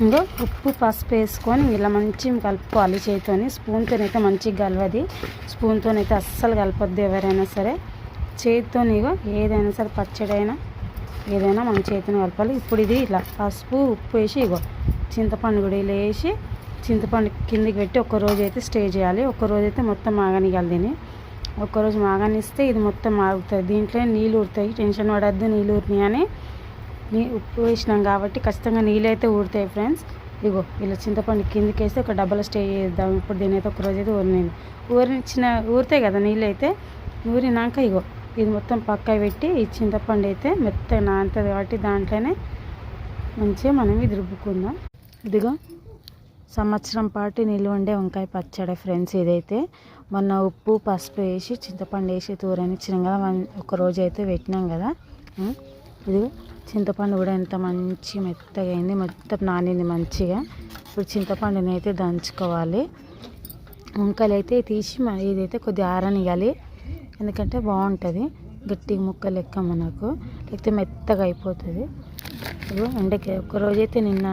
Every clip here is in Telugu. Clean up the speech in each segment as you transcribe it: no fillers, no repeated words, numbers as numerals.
ఇంకో ఉప్పు పసుపు వేసుకొని ఇలా మంచిగా కలుపుకోవాలి చేతితోని. స్పూన్తోనైతే మంచిగా కలవది, స్పూన్తోనైతే అస్సలు కలపొద్దు ఎవరైనా సరే. చేతితో ఇగో ఏదైనా సరే పచ్చడి అయినా ఏదైనా మనం చేతిని కలపాలి. ఇప్పుడు ఇది ఇలా పసుపు ఉప్పు వేసి ఇగో చింతపండు కూడా ఇలా వేసి చింతపండు కిందికి పెట్టి ఒక్కరోజు అయితే స్టే చేయాలి. ఒక్కరోజు అయితే మొత్తం మాగనియాలి దీన్ని. ఒక్కరోజు మాగనిస్తే ఇది మొత్తం మాగుతుంది. దీంట్లో నీళ్ళు ఊరుతాయి, టెన్షన్ పడద్దు నీళ్ళు ఊరినాయి అని. ఉప్పు వేసినాం కాబట్టి ఖచ్చితంగా నీళ్ళు అయితే ఊరుతాయి ఫ్రెండ్స్. ఇగో ఇలా చింతపండు కిందికి వేస్తే ఒక డబ్బాలో స్టే చేద్దాం. ఇప్పుడు దీని అయితే ఒకరోజు అయితే ఊరుతాయి కదా నీళ్ళు అయితే. ఊరినాక ఇగో ఇది మొత్తం పక్క పెట్టి ఈ చింతపండు అయితే మెత్తగా నానుతుంది కాబట్టి దాంట్లోనే మంచిగా మనం ఇది రుబ్బుకుందాం. ఇదిగో సంవత్సరం పాటు నిల్వ ఉండే వంకాయ పచ్చడి ఫ్రెండ్స్. ఇదైతే మొన్న ఉప్పు పసుపు వేసి చింతపండు వేసి తూరనిచ్చినాం కదా, ఒకరోజు అయితే పెట్టినాం కదా. ఇదిగో చింతపండు కూడా ఎంత మంచి మెత్తగా అయింది, మొత్తం నానింది మంచిగా. ఇప్పుడు చింతపండుని అయితే దంచుకోవాలి. వంకాయలు అయితే తీసి ఇదైతే కొద్దిగా ఆరనియాలి, ఎందుకంటే బాగుంటుంది గట్టి ముక్క లెక్క మనకు, లేకపోతే మెత్తగా అయిపోతుంది. ఎండకి ఒకరోజు అయితే నిన్న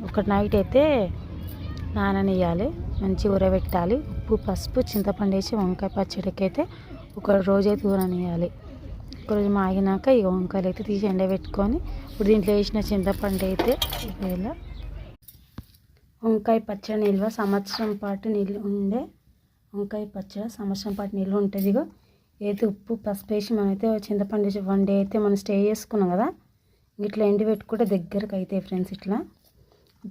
ఒక నైట్ అయితే నాననియాలి, మంచి ఊరబెట్టాలి. ఉప్పు పసుపు చింతపండు వేసి వంకాయ పచ్చడికి అయితే ఒక రోజు అయితే ఊరనియాలి. ఒకరోజు మాగినాక ఈ వంకాయలు అయితే తీసి ఎండబెట్టుకొని ఇప్పుడు దీంట్లో వేసిన చింతపండు అయితే ఇలా వంకాయ పచ్చడి నిల్వ సంవత్సరం పాటు నిల్వ ఉండే వంకాయ పచ్చడి సంవత్సరం పాటు నిల్వ ఉంటుంది. ఇగో అయితే ఉప్పు పసుపు వేసి మనమైతే చింతపండు వేసి 1 డే అయితే మనం స్టే చేసుకున్నాం కదా, ఇట్లా ఎండి పెట్టుకుంటే దగ్గరకు అవుతాయి ఫ్రెండ్స్. ఇట్లా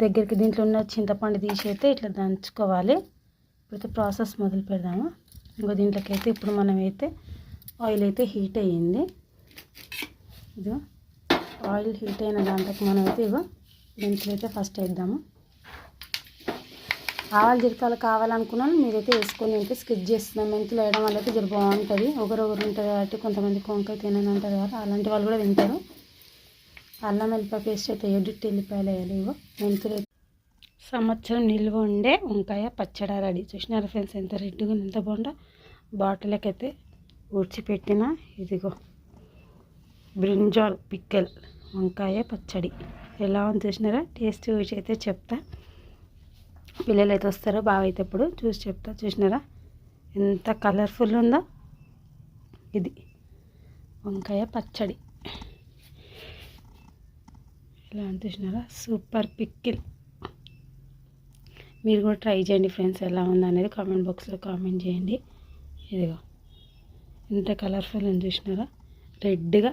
దగ్గరికి దీంట్లో ఉన్న చింతపండు తీసి అయితే ఇట్లా దంచుకోవాలి. ఇప్పుడైతే ప్రాసెస్ మొదలు పెడదాము. ఇంకో దీంట్లోకి అయితే ఇప్పుడు మనమైతే ఆయిల్ అయితే హీట్ అయ్యింది. ఇదిగో ఆయిల్ హీట్ అయిన దాంట్లోకి మనమైతే ఇగో మెంతులు అయితే ఫస్ట్ వేద్దాము. ఆవాలు జీలకర్రలు కావాలనుకున్నాను మీరైతే వేసుకొని అయితే స్కిప్ చేస్తున్నాను. మెంతులు వేయడం వల్ల అయితే జర బాగుంటుంది. ఒకరు ఉంటుంది కాబట్టి కొంతమంది వంకాయ తినని అంటారు కదా, అలాంటి వాళ్ళు కూడా తింటారు. అల్లం వెల్లిపాయ పేస్ట్ అయితే ఎడిట్ ఎల్లిపాయలు వేయాలి. ఇగో మెంతులు సంవత్సరం నిల్వ ఉండే వంకాయ పచ్చడి రెడీ. చూసినారా ఫ్రెండ్స్ ఎంత రెడ్గా ఎంత బాగుందో. బాటిల్కి అయితే ఊడ్చిపెట్టిన ఇదిగో బ్రింజాల్ పిక్కల్ వంకాయ పచ్చడి ఎలా ఉంది చూసినారా. టేస్ట్ చూసి అయితే చెప్తా, పిల్లలు అయితే వస్తారో బాగా అయితే ఇప్పుడు చూసి చెప్తా. చూసినారా ఎంత కలర్ఫుల్ ఉందో. ఇది వంకాయ పచ్చడి ఎలా అని చూసినారా, సూపర్ పిక్కిల్. మీరు కూడా ట్రై చేయండి ఫ్రెండ్స్, ఎలా ఉంది అనేది కామెంట్ బాక్స్లో కామెంట్ చేయండి. ఇదిగో ఎంత కలర్ఫుల్ అని చూసినారా, రెడ్గా.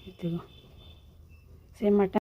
ఇదిగో సేమ్ మటన్